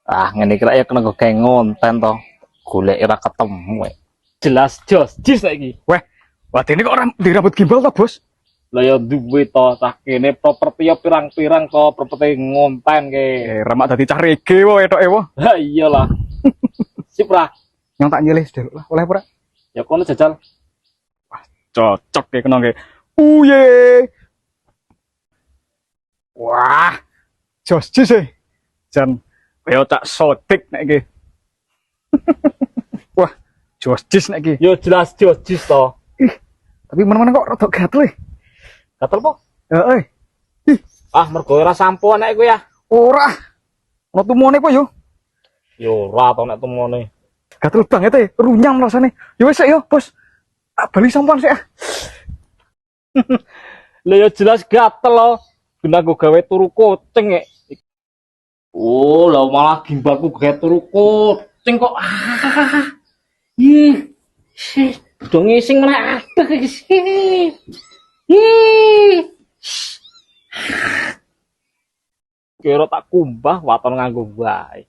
Ah, ngene iki ya kena gawe ngonten to. Golek ora ketemu. Jelas jos, jis saiki. Weh, wadene kok ora di rambut gimbal to, Bos? Lah ya duwe to, cah kene properti ya pirang-pirang to, properti ngonten ke. Remak dadi cah rege wae etoke wae. Ha iyalah. Sip lah. Yang tak nyilih sedel lah, oleh ora? Ya kono jajal. Cocok ya kena ke. Uye. Wah. Jos jis e. Jan kaya tak sodik nek iki. Wah, jos jis nek iki. Yo jelas jos jis to. Tapi mana-mana kok rada gatel e. Gatel po? Heeh. Ah, mergo ora sampo nek iku ya. Ora. Ono tumone kok yo. Yo ora to nek temone. Gatel banget e, runyam rasane. Yo wis yo, Bos. Tak bali sampean sik ah. Lah ya jelas gatel lo. Guna gue gawe turu kucing Oh, lah malah gimbalku gawe turu kucing kok. Ih. Do ngising meneh abeh iki. Ih. Kira tak kumbah waton nganggo wae.